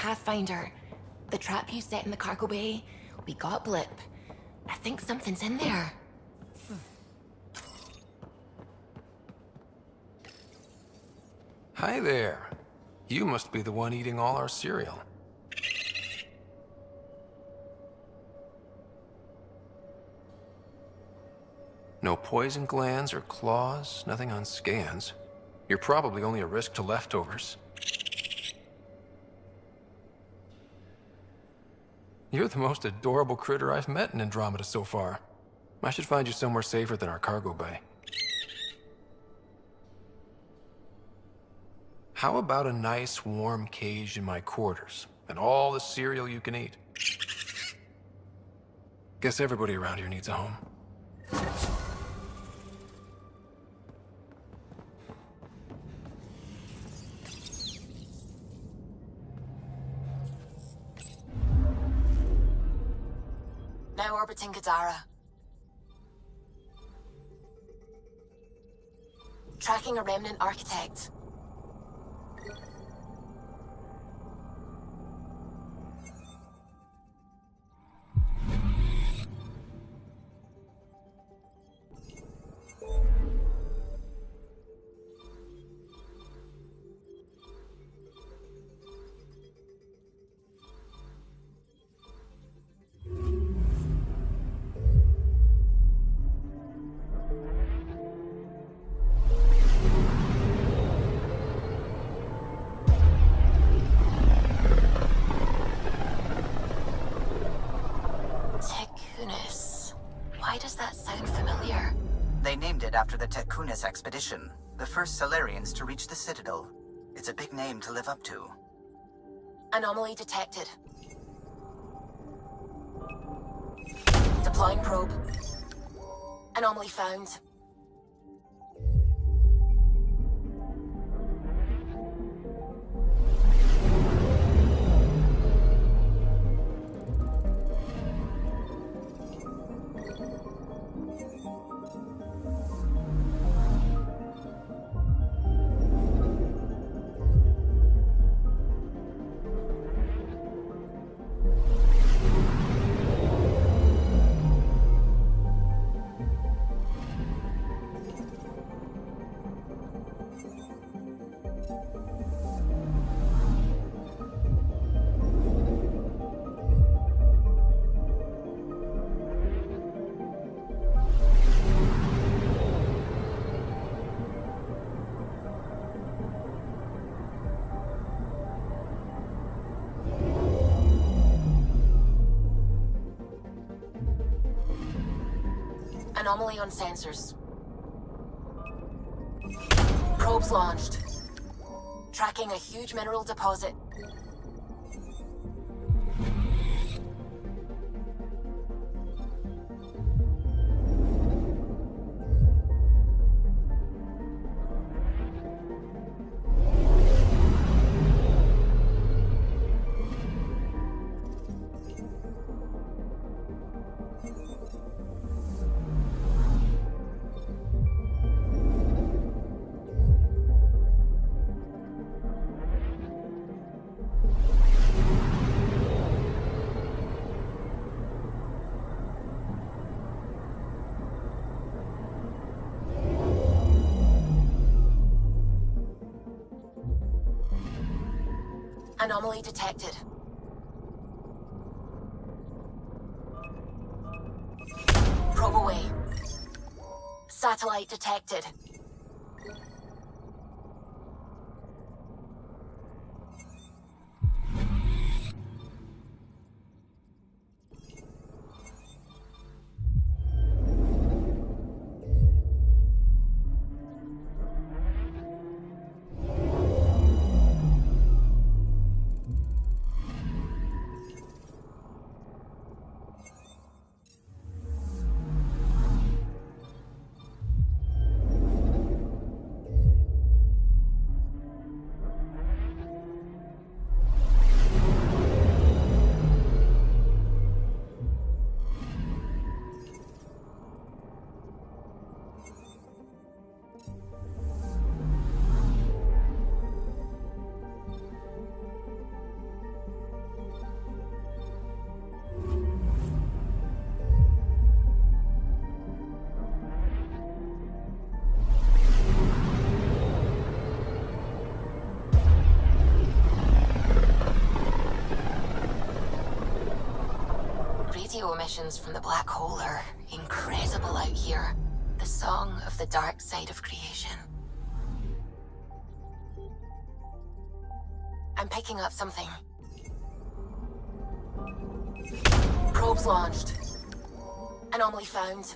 Pathfinder. The trap you set in the cargo bay. We got Blip. I think something's in there. Hi there. You must be the one eating all our cereal. No poison glands or claws, nothing on scans. You're probably only a risk to leftovers. You're the most adorable critter I've met in Andromeda so far. I should find you somewhere safer than our cargo bay. How about a nice warm cage in my quarters, and all the cereal you can eat? Guess everybody around here needs a home. Now orbiting Kadaре. Tracking a remnant architect. Why does that sound familiar? They named it after the Tekunis expedition, the first Solarians to reach the Citadel. It's a big name to live up to. Anomaly detected. Deploying probe. Anomaly found. Anomaly on sensors. Probes launched. Tracking a huge mineral deposit. Anomaly detected. Probe away. Satellite detected. transmissions from the black hole are incredible out here. The song of the dark side of creation. I'm picking up something. Probes launched. Anomaly found.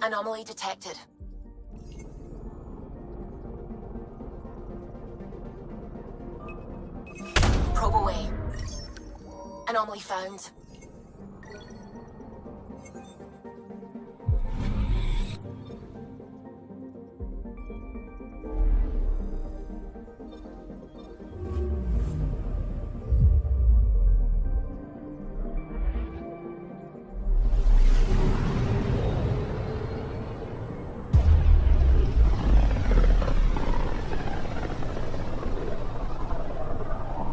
Anomaly detected. Probe away. Anomaly found.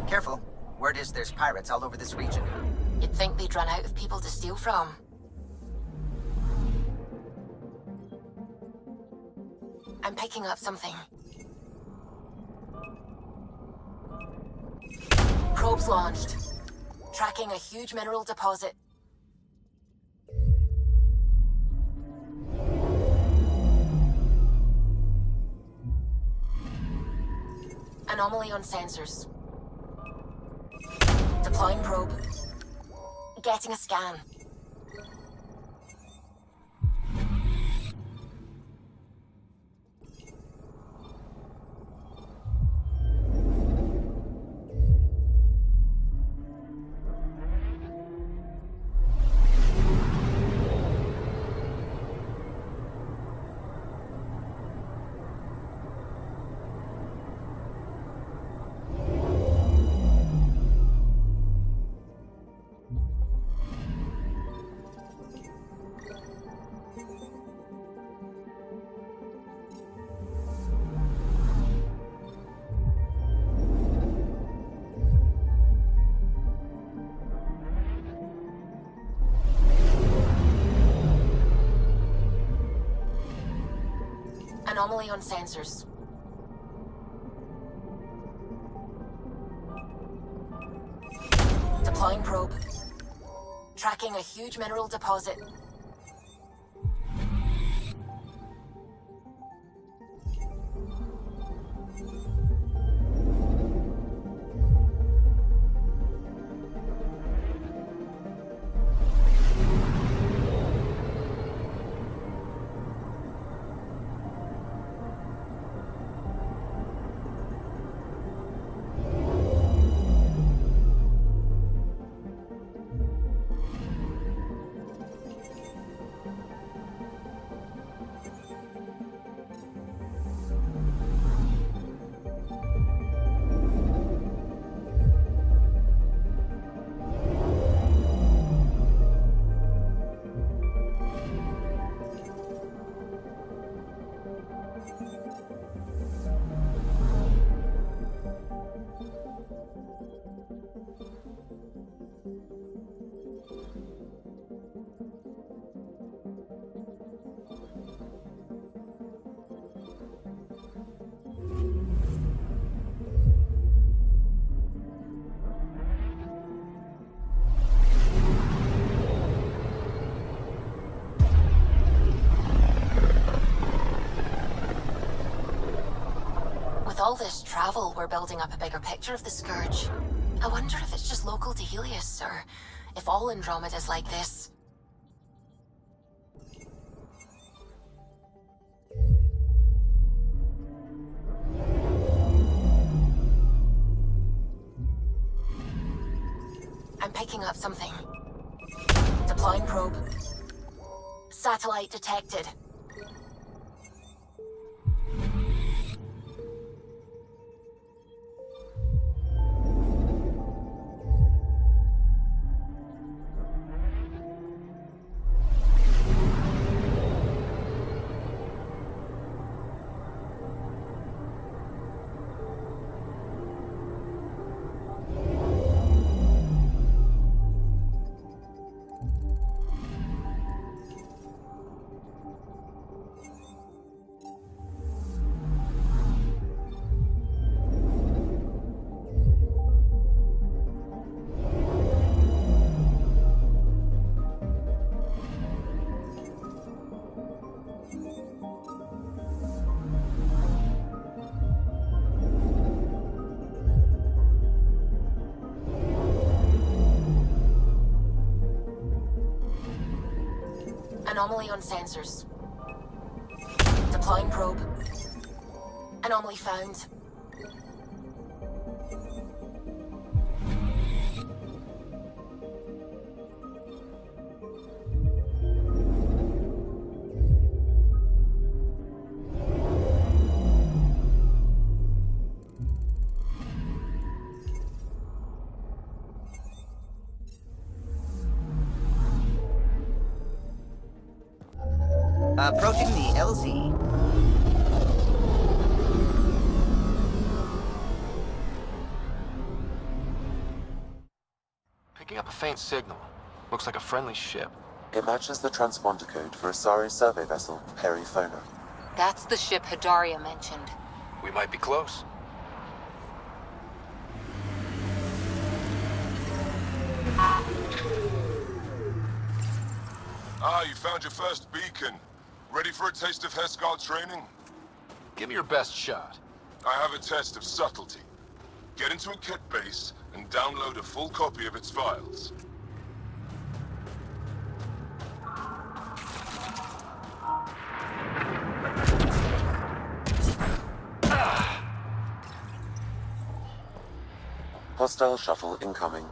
Careful. Word is there's pirates all over this region. You'd think they'd run out of people to steal from. I'm picking up something. Probes launched. Tracking a huge mineral deposit. Anomaly on sensors. Deploying probe. Getting a scan. Anomaly on sensors. Deploying probe. Tracking a huge mineral deposit. all this travel, we're building up a bigger picture of the Scourge. I wonder if it's just local to Helios, or if all Andromeda's like this. I'm picking up something. Deploying probe. Satellite detected. Anomaly on sensors. Deploying probe. Anomaly found. Approaching the LZ. Picking up a faint signal. Looks like a friendly ship. It matches the transponder code for a Asari survey vessel, Perifona. That's the ship Hidaria mentioned. We might be close. Ah, you found your first beacon. Ready for a taste of Heskal training? Give me your best shot. I have a test of subtlety. Get into a kit base and download a full copy of its files. Hostile shuttle incoming.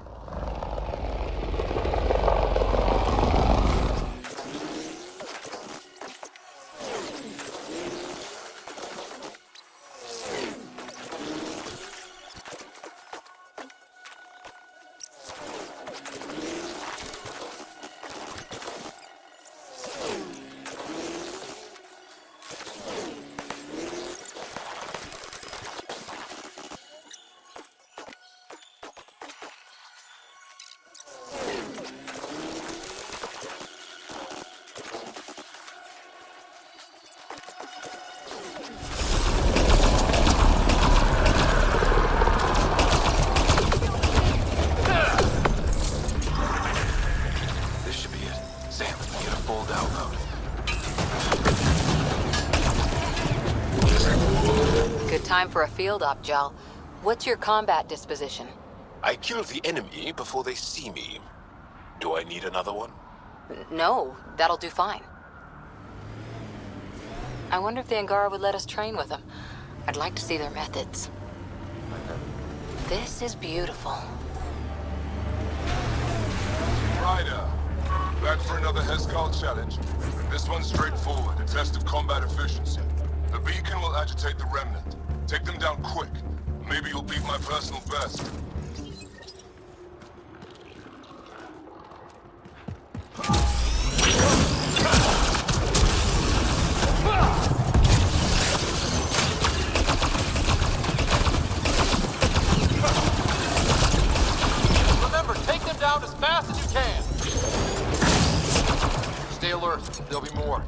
Time for a field op, Jaal. What's your combat disposition? I kill the enemy before they see me. Do I need another one? No, that'll do fine. I wonder if the Angara would let us train with them. I'd like to see their methods. This is beautiful. Ryder, back for another Heskal challenge. This one's straightforward, a test of combat efficiency. The beacon will agitate the remnant. Take them down quick. Maybe you'll beat my personal best. Remember, take them down as fast as you can. Stay alert. There'll be more.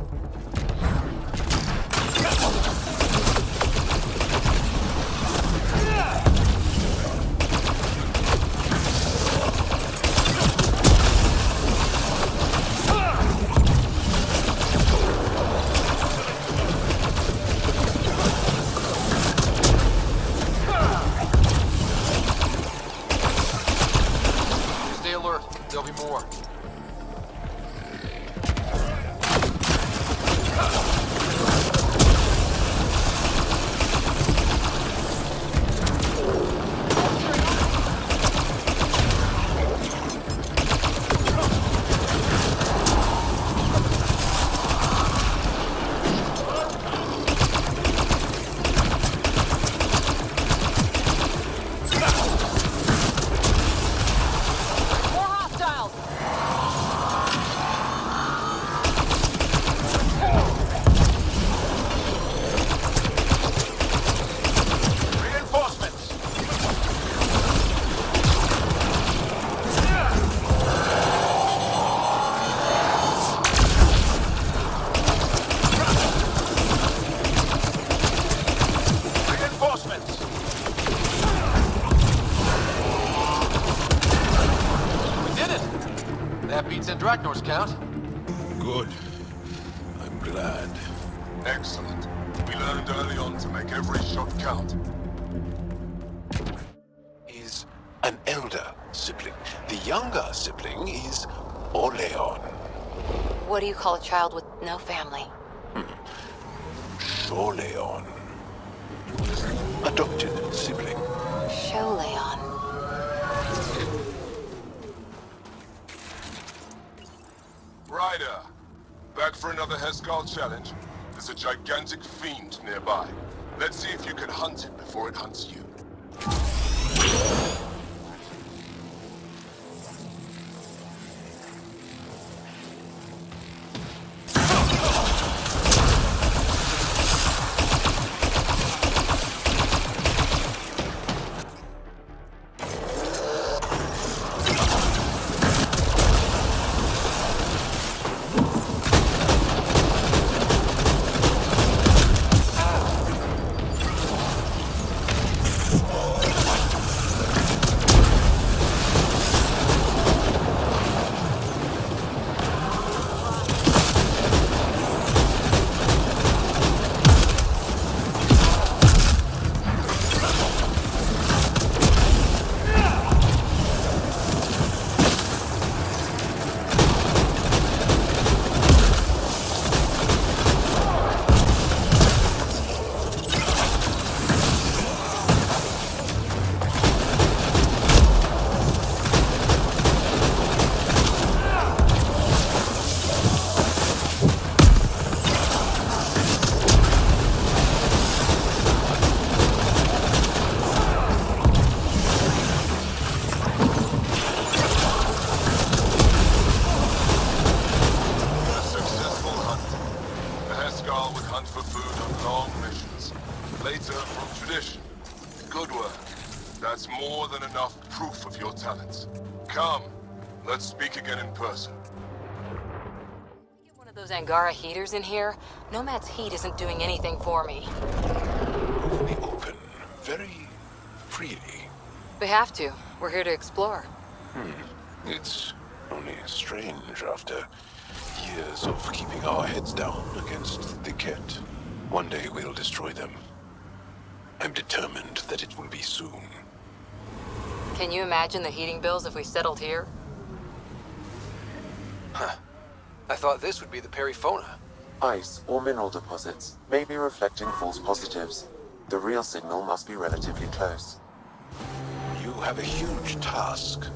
Thanks in Draknor's count. Good. I'm glad. Excellent. We learned early on to make every shot count. Is an elder sibling. The younger sibling is Orleon. What do you call a child with no family? Sholeon. Adopted sibling. Sholeon. Ryder, back for another Heskal challenge? There's a gigantic fiend nearby. Let's see if you can hunt it before it hunts you. That's more than enough proof of your talents. Come, let's speak again in person. Get one of those Angara heaters in here. Nomad's heat isn't doing anything for me. Only open very freely. We have to. We're here to explore. It's only strange after years of keeping our heads down against the Ket. One day we'll destroy them. I'm determined that it will be soon. Can you imagine the heating bills if we settled here? Huh. I thought this would be the Perifona. Ice or mineral deposits may be reflecting false positives. The real signal must be relatively close. You have a huge task.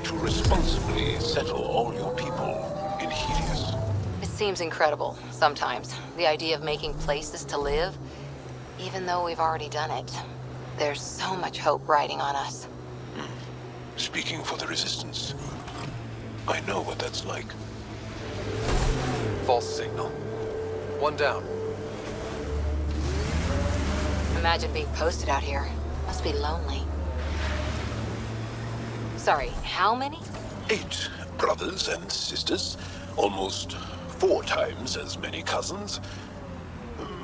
To responsibly settle all your people in Helios. It seems incredible, sometimes. The idea of making places to live, even though we've already done it. There's so much hope riding on us. Speaking for the Resistance, I know what that's like. False signal. One down. Imagine being posted out here. Must be lonely. Sorry, how many? 8 brothers and sisters, almost 4 times as many cousins.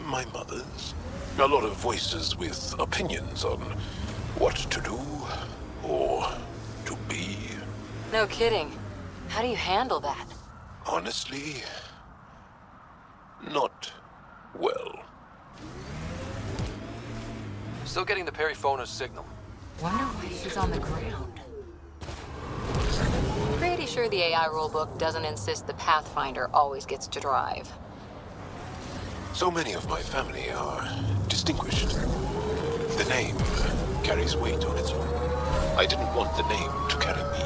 My mother's. A lot of voices with opinions on what to do or to be. No kidding. How do you handle that? Honestly, not well. Still getting the Perifona's signal. Wonder why she's on the ground. Pretty sure the AI rulebook doesn't insist the Pathfinder always gets to drive. So many of my family are distinguished. The name carries weight on its own. I didn't want the name to carry me.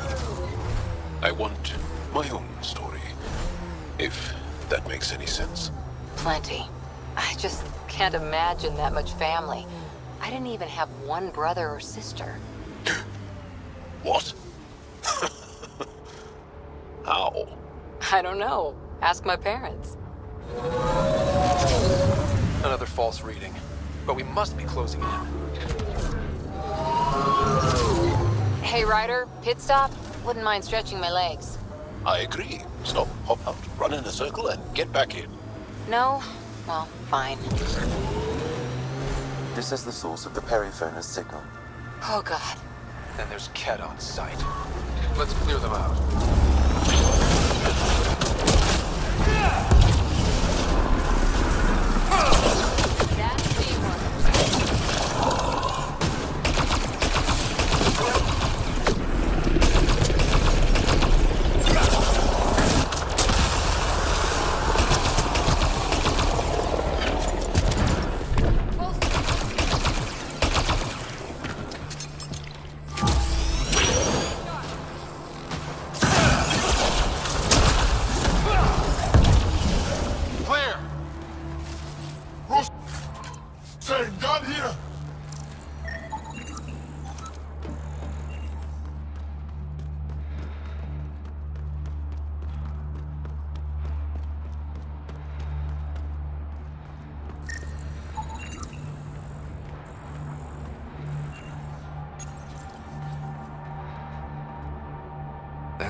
I want my own story, if that makes any sense. Plenty. I just can't imagine that much family. I didn't even have one brother or sister. What? How? I don't know. Ask my parents. Another false reading. But we must be closing in. Hey, Ryder, pit stop? Wouldn't mind stretching my legs. I agree. Stop, hop out, run in a circle, and get back in. No? Well, fine. This is the source of the Perifona's signal. Oh, God. And there's Ket on site. Let's clear them out.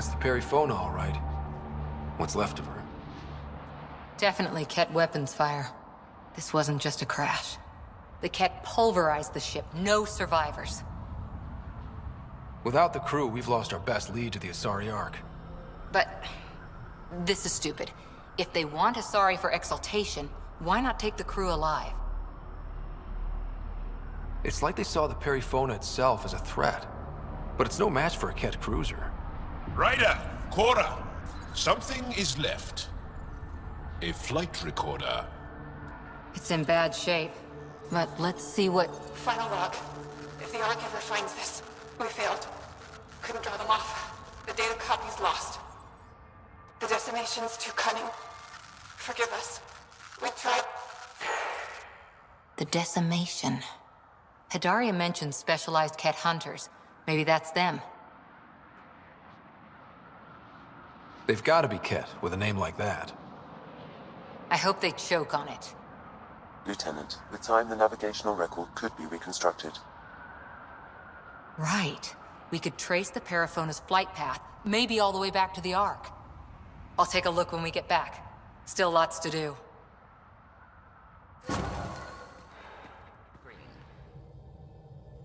That's the Perifona, all right. What's left of her. Definitely Ket weapons fire. This wasn't just a crash. The Ket pulverized the ship. No survivors. Without the crew, we've lost our best lead to the Asari Ark. But this is stupid. If they want Asari for exaltation, why not take the crew alive? It's like they saw the Perifona itself as a threat. But it's no match for a Ket cruiser. Ryder, Kora, something is left. A flight recorder. It's in bad shape. But let's see what... Final log. If the Ark ever finds this, we failed. Couldn't draw them off. The data copy's lost. The decimation's too cunning. Forgive us. We tried... The decimation. Hidaria mentioned specialized Ket hunters. Maybe that's them. They've got to be Ket with a name like that. I hope they choke on it. Lieutenant, with time the navigational record could be reconstructed. Right. We could trace the Perifona's flight path, maybe all the way back to the Ark. I'll take a look when we get back. Still lots to do.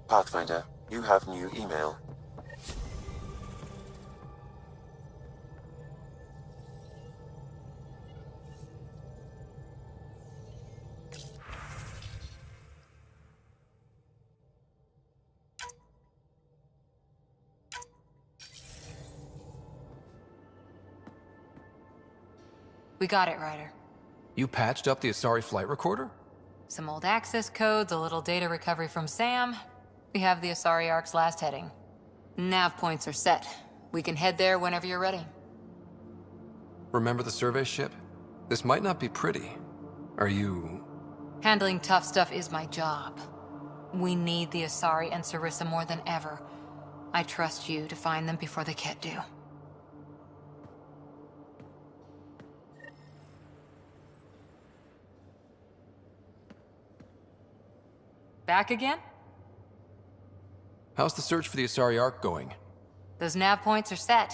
Pathfinder, you have new email. We got it, Ryder. You patched up the Asari flight recorder? Some old access codes, a little data recovery from Sam. We have the Asari Ark's last heading. Nav points are set. We can head there whenever you're ready. Remember the survey ship? This might not be pretty. Are you... Handling tough stuff is my job. We need the Asari and Sarissa more than ever. I trust you to find them before the Ket do. Back again? How's the search for the Asari Ark going? Those nav points are set.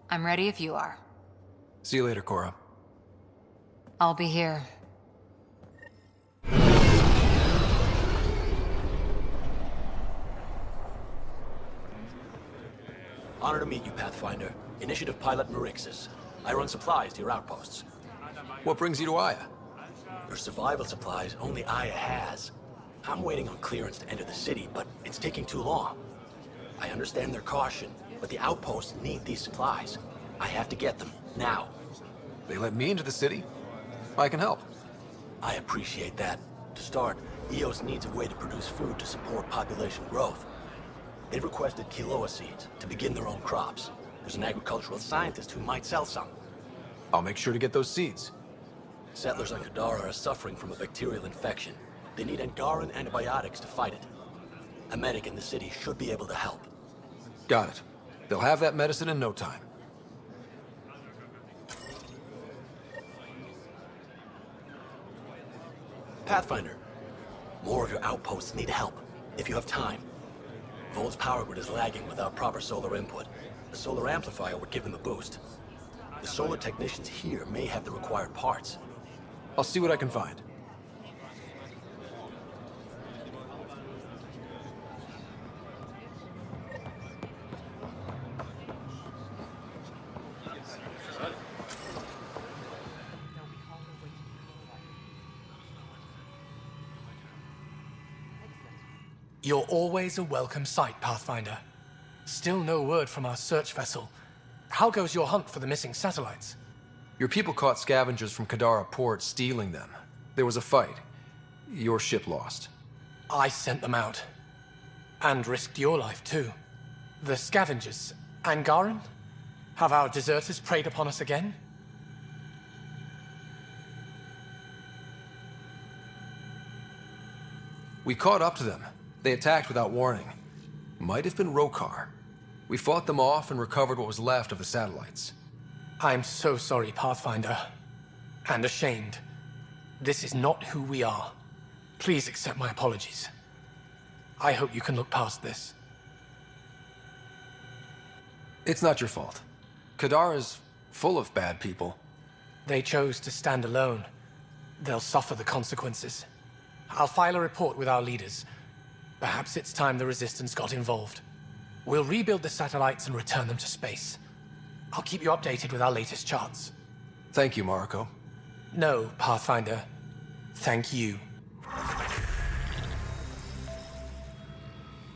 I'm ready if you are. See you later, Kora. I'll be here. Honor to meet you, Pathfinder. Initiative Pilot Marixus. I run supplies to your outposts. What brings you to Aya? Your survival supplies only Aya has. I'm waiting on clearance to enter the city, but it's taking too long. I understand their caution, but the outposts need these supplies. I have to get them, now. They let me into the city? I can help. I appreciate that. To start, EOS needs a way to produce food to support population growth. They've requested Kiloa seeds to begin their own crops. There's an agricultural scientist who might sell some. I'll make sure to get those seeds. Settlers on Kadaре are suffering from a bacterial infection. They need Angaran antibiotics to fight it. A medic in the city should be able to help. Got it. They'll have that medicine in no time. Pathfinder, more of your outposts need help, if you have time. Vol's power grid is lagging without proper solar input. The solar amplifier would give them a boost. The solar technicians here may have the required parts. I'll see what I can find. You're always a welcome sight, Pathfinder. Still no word from our search vessel. How goes your hunt for the missing satellites? Your people caught scavengers from Kadaре port stealing them. There was a fight. Your ship lost. I sent them out. And risked your life, too. The scavengers, Angaran? Have our deserters preyed upon us again? We caught up to them. They attacked without warning. Might have been Rokar. We fought them off and recovered what was left of the satellites. I'm so sorry, Pathfinder. And ashamed. This is not who we are. Please accept my apologies. I hope you can look past this. It's not your fault. Kadare's is full of bad people. They chose to stand alone. They'll suffer the consequences. I'll file a report with our leaders. Perhaps it's time the Resistance got involved. We'll rebuild the satellites and return them to space. I'll keep you updated with our latest charts. Thank you, Mariko. No, Pathfinder. Thank you.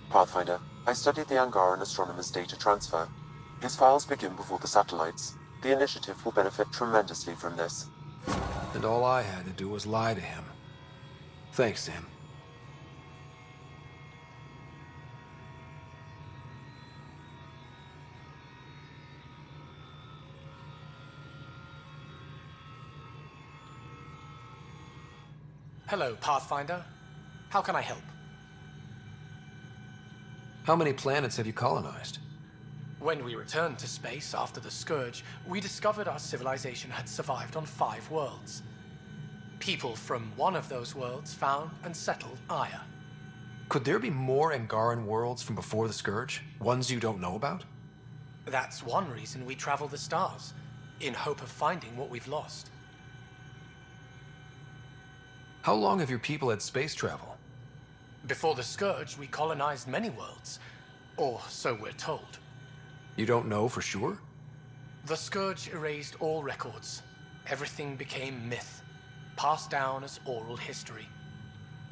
Pathfinder, I studied the Angaran astronomer's data transfer. His files begin before the satellites. The initiative will benefit tremendously from this. And all I had to do was lie to him. Thanks, Sam. Hello, Pathfinder. How can I help? How many planets have you colonized? When we returned to space after the Scourge, we discovered our civilization had survived on 5 worlds. People from one of those worlds found and settled Aya. Could there be more Angaran worlds from before the Scourge? Ones you don't know about? That's one reason we travel the stars, in hope of finding what we've lost. How long have your people had space travel? Before the Scourge, we colonized many worlds. Or so we're told. You don't know for sure? The Scourge erased all records. Everything became myth, passed down as oral history.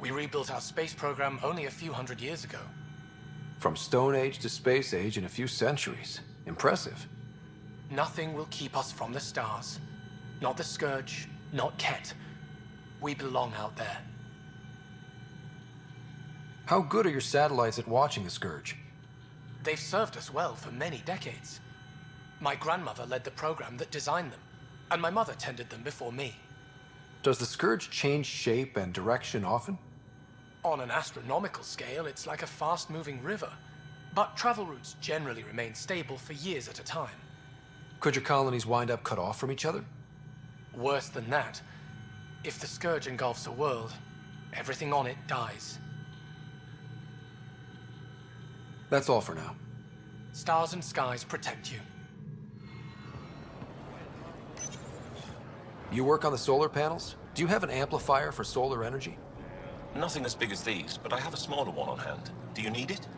We rebuilt our space program only a few hundred years ago. From Stone Age to Space Age in a few centuries. Impressive. Nothing will keep us from the stars. Not the Scourge, not Ket. We belong out there. How good are your satellites at watching the Scourge? They've served us well for many decades. My grandmother led the program that designed them, and my mother tended them before me. Does the Scourge change shape and direction often? On an astronomical scale, it's like a fast-moving river. But travel routes generally remain stable for years at a time. Could your colonies wind up cut off from each other? Worse than that, if the Scourge engulfs a world, everything on it dies. That's all for now. Stars and skies protect you. You work on the solar panels? Do you have an amplifier for solar energy? Nothing as big as these, but I have a smaller one on hand. Do you need it?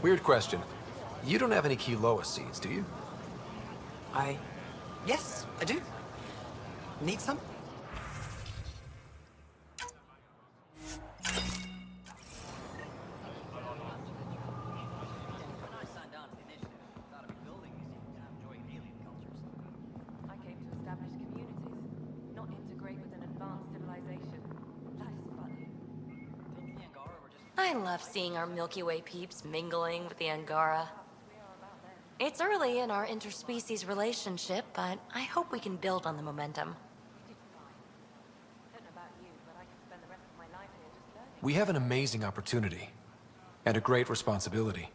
Weird question. You don't have any Kiloa seeds, do you? Yes, I do. Need some? I love seeing our Milky Way peeps mingling with the Angara. It's early in our interspecies relationship, but I hope we can build on the momentum. We have an amazing opportunity. And a great responsibility.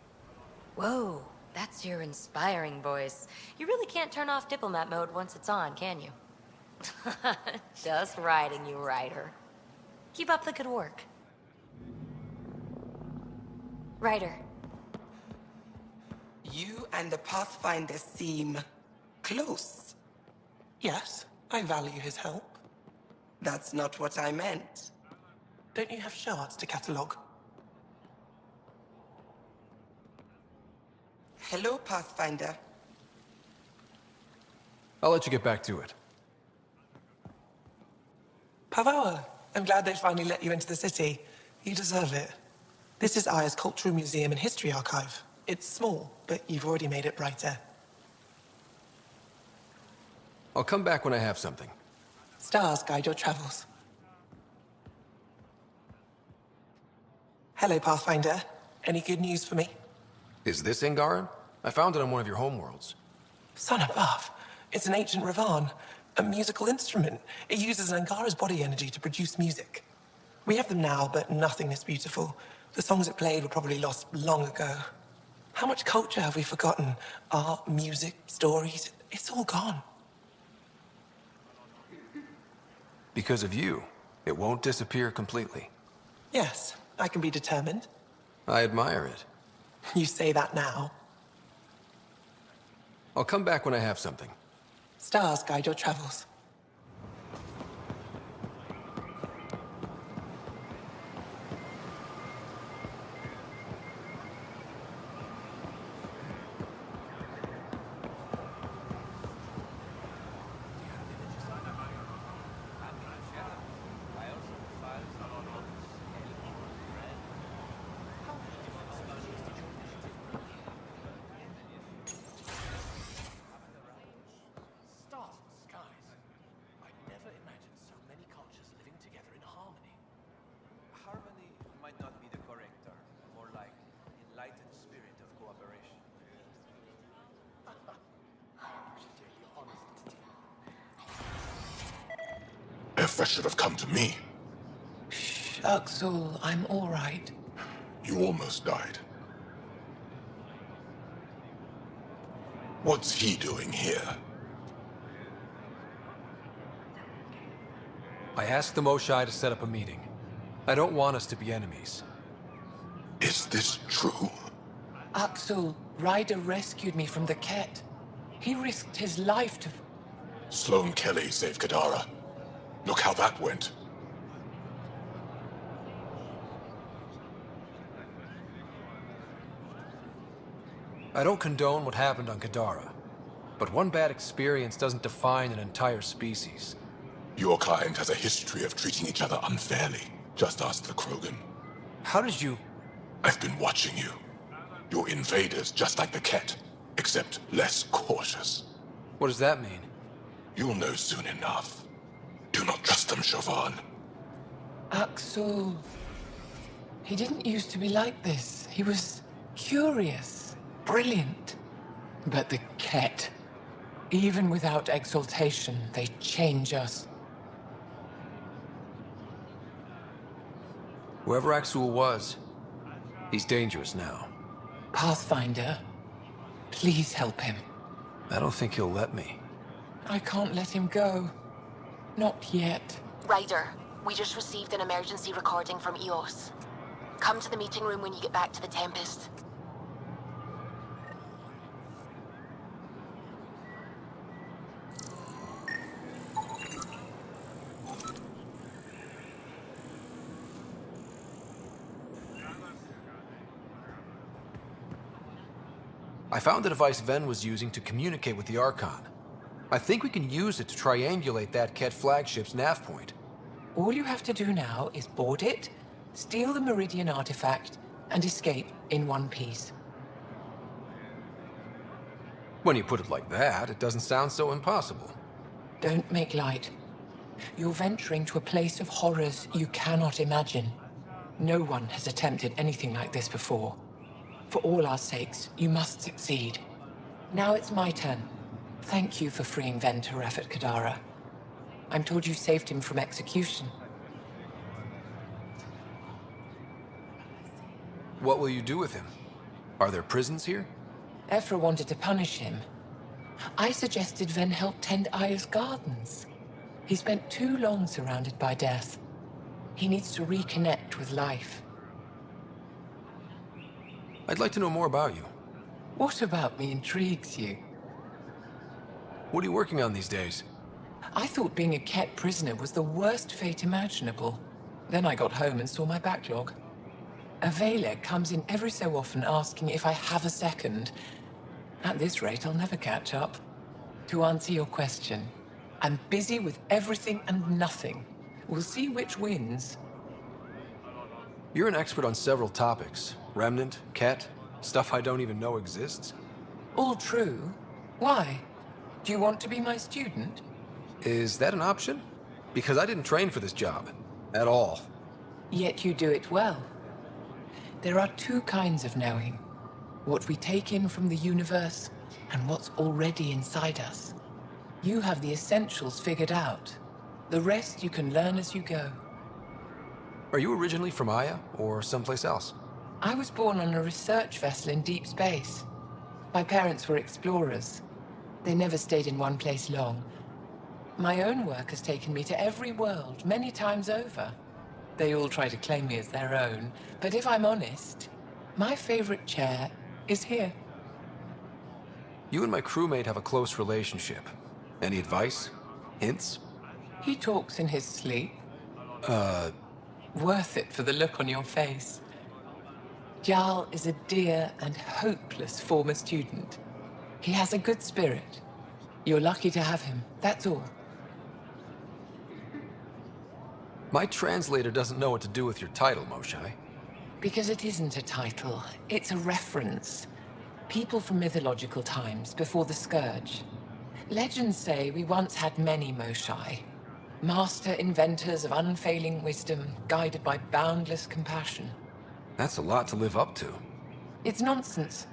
Whoa, that's your inspiring voice. You really can't turn off diplomat mode once it's on, can you? Just riding you, Ryder. Keep up the good work. Ryder. You and the Pathfinder seem close. Yes, I value his help. That's not what I meant. Don't you have shards to catalogue? Hello, Pathfinder. I'll let you get back to it. Pavoa, I'm glad they finally let you into the city. You deserve it. This is Aya's Cultural Museum and History Archive. It's small, but you've already made it brighter. I'll come back when I have something. Stars guide your travels. Hello, Pathfinder. Any good news for me? Is this Angaran? I found it on one of your homeworlds. Son above. It's an ancient Ravan, a musical instrument. It uses Angara's body energy to produce music. We have them now, but nothing is beautiful. The songs it played were probably lost long ago. How much culture have we forgotten? Art, music, stories, it's all gone. Because of you, it won't disappear completely. Yes, I can be determined. I admire it. You say that now. I'll come back when I have something. Stars guide your travels. Effa should have come to me. Axel, I'm all right. You almost died. What's he doing here? I asked the Moshai to set up a meeting. I don't want us to be enemies. Is this true? Axel, Ryder rescued me from the Ket. He risked his life to... Sloane Kelly saved Kadaре. Look how that went. I don't condone what happened on Kadaре, but one bad experience doesn't define an entire species. Your kind has a history of treating each other unfairly. Just ask the Krogan. How did you... I've been watching you. You're invaders just like the Ket, except less cautious. What does that mean? You'll know soon enough. Do not trust them, Chauvin. Axel... He didn't used to be like this. He was curious, brilliant. But the Ket, even without exaltation, they change us. Whoever Axul was, he's dangerous now. Pathfinder, please help him. I don't think he'll let me. I can't let him go. Not yet. Ryder, we just received an emergency recording from EOS. Come to the meeting room when you get back to the Tempest. I found the device Ven was using to communicate with the Archon. I think we can use it to triangulate that Ket flagship's nav point. All you have to do now is board it, steal the Meridian artifact, and escape in one piece. When you put it like that, it doesn't sound so impossible. Don't make light. You're venturing to a place of horrors you cannot imagine. No one has attempted anything like this before. For all our sakes, you must succeed. Now it's my turn. Thank you for freeing Ven Teref at Kadaре. I'm told you saved him from execution. What will you do with him? Are there prisons here? Ephra wanted to punish him. I suggested Ven help tend Aya's gardens. He spent too long surrounded by death. He needs to reconnect with life. I'd like to know more about you. What about me intrigues you? What are you working on these days? I thought being a Ket prisoner was the worst fate imaginable. Then I got home and saw my backlog. Avela comes in every so often asking if I have a second. At this rate, I'll never catch up. To answer your question, I'm busy with everything and nothing. We'll see which wins. You're an expert on several topics. Remnant, Ket, stuff I don't even know exists. All true. Why? Do you want to be my student? Is that an option? Because I didn't train for this job. At all. Yet you do it well. There are two kinds of knowing. What we take in from the universe, and what's already inside us. You have the essentials figured out. The rest you can learn as you go. Are you originally from Aya, or someplace else? I was born on a research vessel in deep space. My parents were explorers. They never stayed in one place long. My own work has taken me to every world, many times over. They all try to claim me as their own, but if I'm honest, my favorite chair is here. You and my crewmate have a close relationship. Any advice? Hints? He talks in his sleep. Worth it for the look on your face. Jaal is a dear and hopeless former student. He has a good spirit. You're lucky to have him, that's all. My translator doesn't know what to do with your title, Moshai. Because it isn't a title, it's a reference. People from mythological times, before the Scourge. Legends say we once had many Moshai. Master inventors of unfailing wisdom, guided by boundless compassion. That's a lot to live up to. It's nonsense.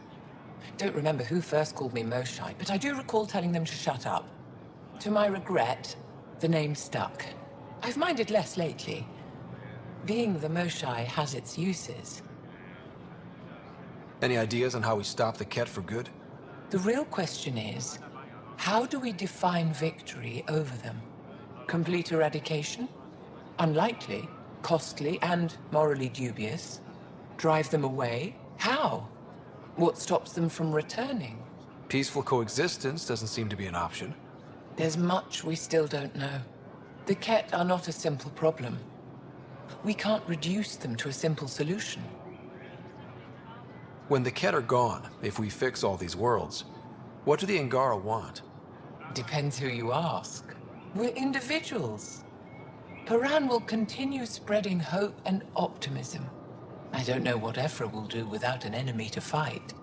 Don't remember who first called me Moshai, but I do recall telling them to shut up. To my regret, the name stuck. I've minded less lately. Being the Moshai has its uses. Any ideas on how we stop the Ket for good? The real question is, how do we define victory over them? Complete eradication? Unlikely, costly, and morally dubious. Drive them away? How? What stops them from returning? Peaceful coexistence doesn't seem to be an option. There's much we still don't know. The Ket are not a simple problem. We can't reduce them to a simple solution. When the Ket are gone, if we fix all these worlds, what do the Angara want? Depends who you ask. We're individuals. Paran will continue spreading hope and optimism. I don't know what Ephra will do without an enemy to fight.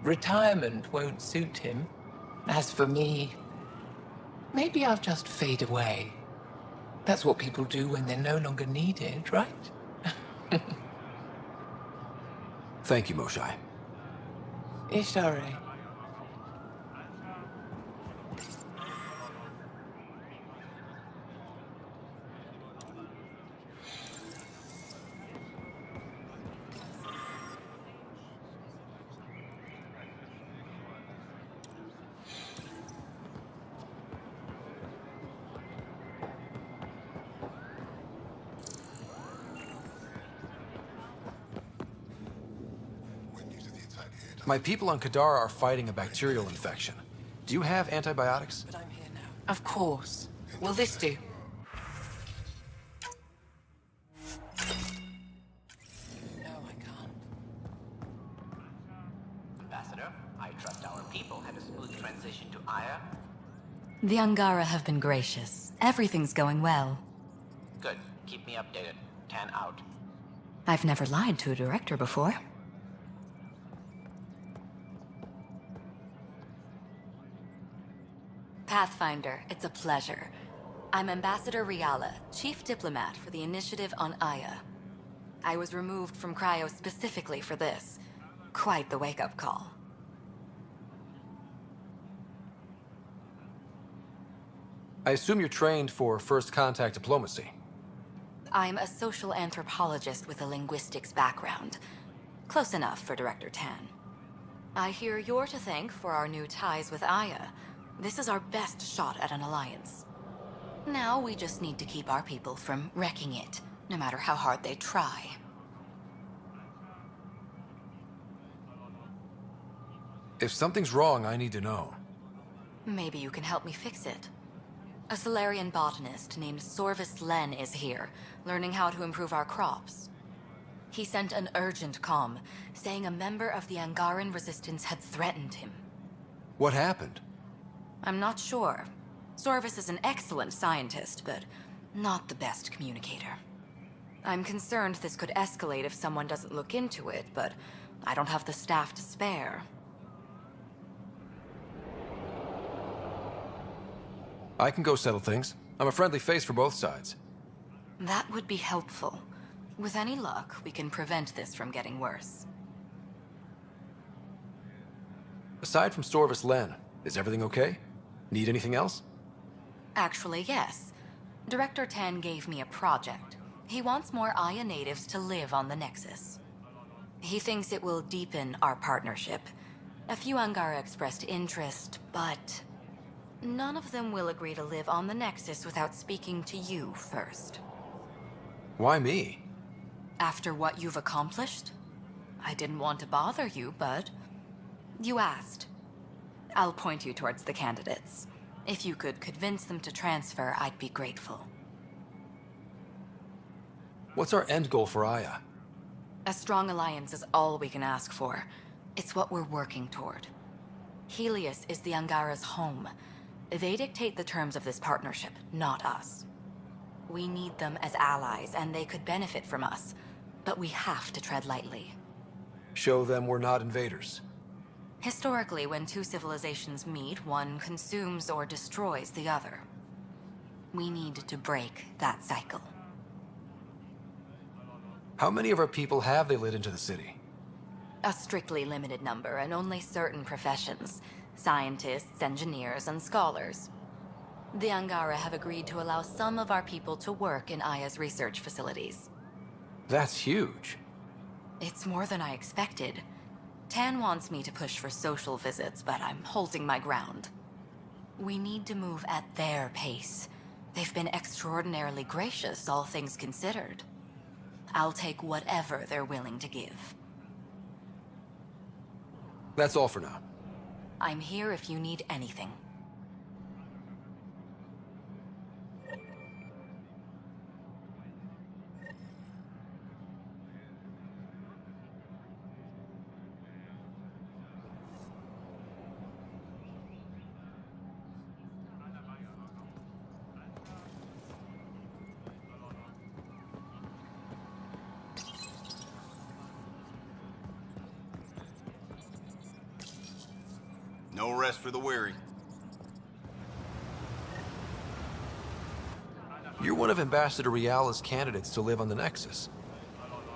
Retirement won't suit him. As for me, maybe I'll just fade away. That's what people do when they're no longer needed, right? Thank you, Moshai. Ishare. My people on Kadaре are fighting a bacterial infection. Do you have antibiotics? But I'm here now. Of course. Will this do? No, I can't. Ambassador, I trust our people had a smooth transition to Aya. The Angara have been gracious. Everything's going well. Good. Keep me updated. 10 out. I've never lied to a director before. Pathfinder, it's a pleasure. I'm Ambassador Riala, Chief Diplomat for the Initiative on Aya. I was removed from Cryo specifically for this. Quite the wake-up call. I assume you're trained for first contact diplomacy. I'm a social anthropologist with a linguistics background. Close enough for Director Tan. I hear you're to thank for our new ties with Aya. This is our best shot at an alliance. Now we just need to keep our people from wrecking it, no matter how hard they try. If something's wrong, I need to know. Maybe you can help me fix it. A Solarian botanist named Sorvis Len is here, learning how to improve our crops. He sent an urgent comm, saying a member of the Angaran resistance had threatened him. What happened? I'm not sure. Sorvis is an excellent scientist, but not the best communicator. I'm concerned this could escalate if someone doesn't look into it, but I don't have the staff to spare. I can go settle things. I'm a friendly face for both sides. That would be helpful. With any luck, we can prevent this from getting worse. Aside from Sorvis Len, is everything okay? Need anything else? Actually, yes. Director Tan gave me a project. He wants more Aya natives to live on the Nexus. He thinks it will deepen our partnership. A few Angara expressed interest, but None of them will agree to live on the Nexus without speaking to you first. Why me? After what you've accomplished? I didn't want to bother you, but you asked. I'll point you towards the candidates. If you could convince them to transfer, I'd be grateful. What's our end goal for Aya? A strong alliance is all we can ask for. It's what we're working toward. Helios is the Angara's home. They dictate the terms of this partnership, not us. We need them as allies, and they could benefit from us. But we have to tread lightly. Show them we're not invaders. Historically, when two civilizations meet, one consumes or destroys the other. We need to break that cycle. How many of our people have they let into the city? A strictly limited number, and only certain professions. Scientists, engineers, and scholars. The Angara have agreed to allow some of our people to work in Aya's research facilities. That's huge. It's more than I expected. Tan wants me to push for social visits, but I'm holding my ground. We need to move at their pace. They've been extraordinarily gracious, all things considered. I'll take whatever they're willing to give. That's all for now. I'm here if you need anything. No rest for the weary. You're one of Ambassador Riala's candidates to live on the Nexus.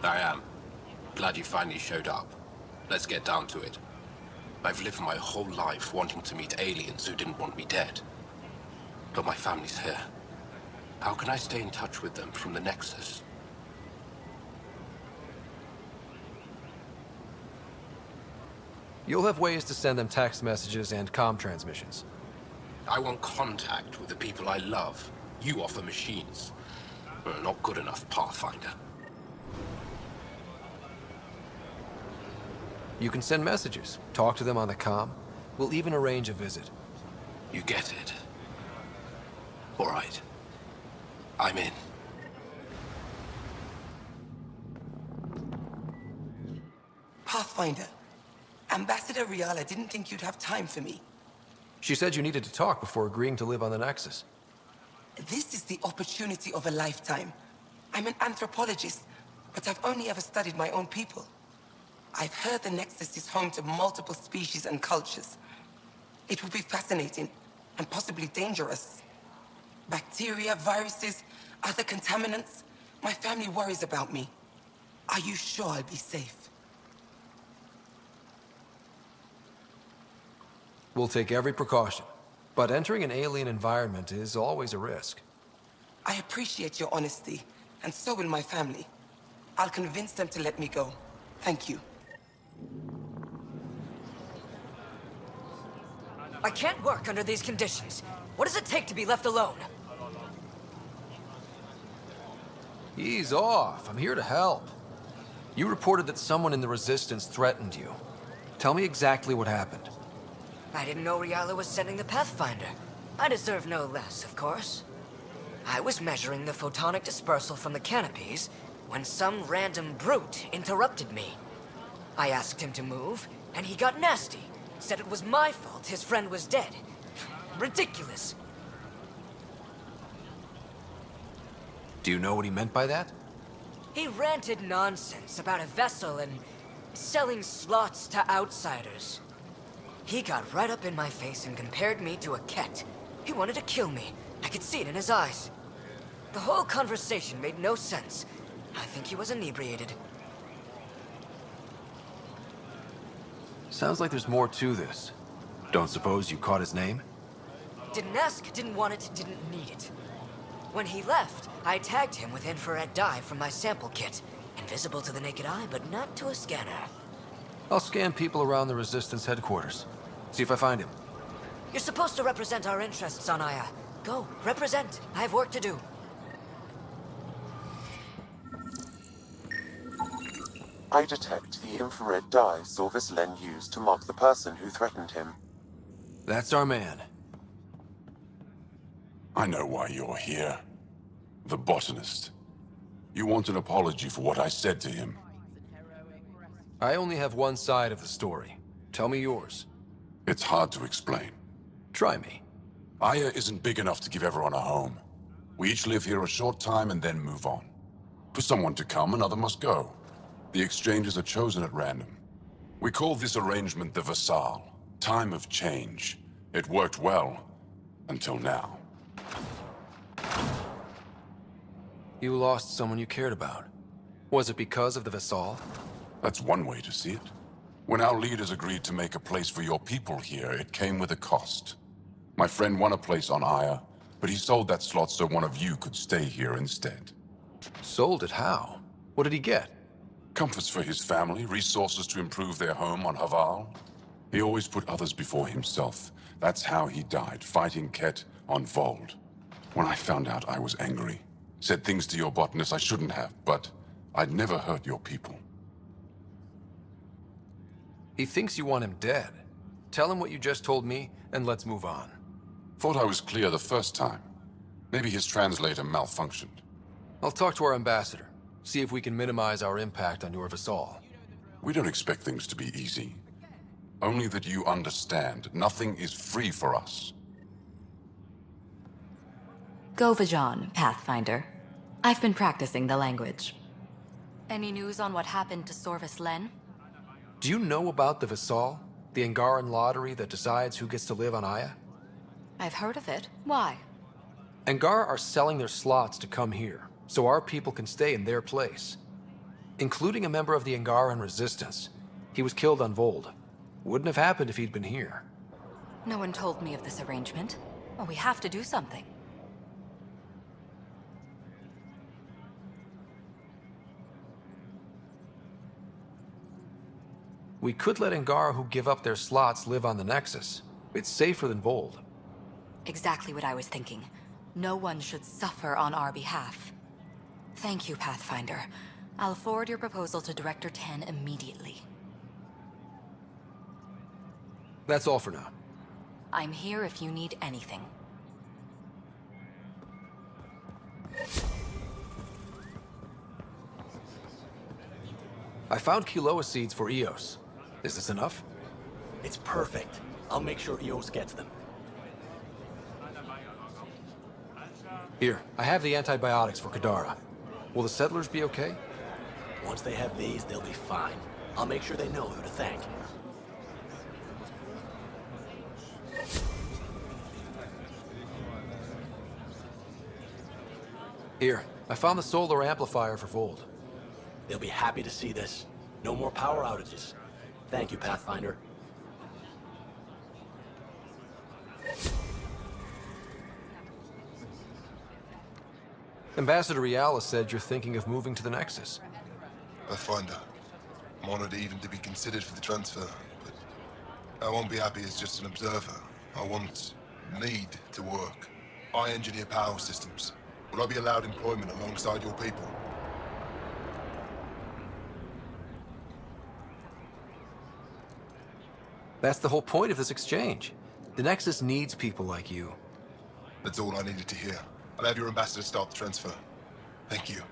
I am. Glad you finally showed up. Let's get down to it. I've lived my whole life wanting to meet aliens who didn't want me dead. But my family's here. How can I stay in touch with them from the Nexus? You'll have ways to send them text messages and comm transmissions. I want contact with the people I love. You offer machines. Not good enough, Pathfinder. You can send messages, talk to them on the comm. We'll even arrange a visit. You get it. All right. I'm in. Pathfinder, Ambassador Riala didn't think you'd have time for me. She said you needed to talk before agreeing to live on the Nexus. This is the opportunity of a lifetime. I'm an anthropologist, but I've only ever studied my own people. I've heard the Nexus is home to multiple species and cultures. It will be fascinating and possibly dangerous. Bacteria, viruses, other contaminants. My family worries about me. Are you sure I'll be safe? We'll take every precaution, but entering an alien environment is always a risk. I appreciate your honesty, and so will my family. I'll convince them to let me go. Thank you. I can't work under these conditions. What does it take to be left alone? Ease off. I'm here to help. You reported that someone in the Resistance threatened you. Tell me exactly what happened. I didn't know Riala was sending the Pathfinder. I deserve no less, of course. I was measuring the photonic dispersal from the canopies when some random brute interrupted me. I asked him to move, and he got nasty. Said it was my fault his friend was dead. Ridiculous. Do you know what he meant by that? He ranted nonsense about a vessel and selling slots to outsiders. He got right up in my face and compared me to a cat. He wanted to kill me. I could see it in his eyes. The whole conversation made no sense. I think he was inebriated. Sounds like there's more to this. Don't suppose you caught his name? Didn't ask, didn't want it, didn't need it. When he left, I tagged him with infrared dye from my sample kit. Invisible to the naked eye, but not to a scanner. I'll scan people around the Resistance headquarters. See if I find him. You're supposed to represent our interests on Aya. Go, represent. I have work to do. I detect the infrared dye Sorvis Len used to mark the person who threatened him. That's our man. I know why you're here. The botanist. You want an apology for what I said to him. I only have one side of the story. Tell me yours. It's hard to explain. Try me. Aya isn't big enough to give everyone a home. We each live here a short time and then move on. For someone to come, another must go. The exchanges are chosen at random. We call this arrangement the Vesaal, time of change. It worked well, until now. You lost someone you cared about. Was it because of the Vesaal? That's one way to see it. When our leaders agreed to make a place for your people here, it came with a cost. My friend won a place on Aya, but he sold that slot so one of you could stay here instead. Sold it how? What did he get? Comforts for his family, resources to improve their home on Haval. He always put others before himself. That's how he died, fighting Ket on Voeld. When I found out, I was angry. Said things to your botanist I shouldn't have, but I'd never hurt your people. He thinks you want him dead. Tell him what you just told me, and let's move on. Thought I was clear the first time. Maybe his translator malfunctioned. I'll talk to our ambassador. See if we can minimize our impact on your Vesaal. We don't expect things to be easy. Only that you understand, nothing is free for us. Go Vajan, Pathfinder. I've been practicing the language. Any news on what happened to Sorvis Len? Do you know about the Vesaal? The Angaran lottery that decides who gets to live on Aya? I've heard of it. Why? Angar are selling their slots to come here, so our people can stay in their place. Including a member of the Angaran resistance. He was killed on Voeld. Wouldn't have happened if he'd been here. No one told me of this arrangement. Well, we have to do something. We could let Angar who give up their slots live on the Nexus. It's safer than Voeld. Exactly what I was thinking. No one should suffer on our behalf. Thank you, Pathfinder. I'll forward your proposal to Director 10 immediately. That's all for now. I'm here if you need anything. I found Kiloa seeds for Eos. Is this enough? It's perfect. I'll make sure Eos gets them. Here, I have the antibiotics for Kadaре. Will the settlers be okay? Once they have these, they'll be fine. I'll make sure they know who to thank. Here, I found the solar amplifier for Voeld. They'll be happy to see this. No more power outages. Thank you, Pathfinder. Ambassador Riala said you're thinking of moving to the Nexus. Pathfinder. I'm honored even to be considered for the transfer, but I won't be happy as just an observer. I need to work. I engineer power systems. Will I be allowed employment alongside your people? That's the whole point of this exchange. The Nexus needs people like you. That's all I needed to hear. I'll have your ambassador start the transfer. Thank you.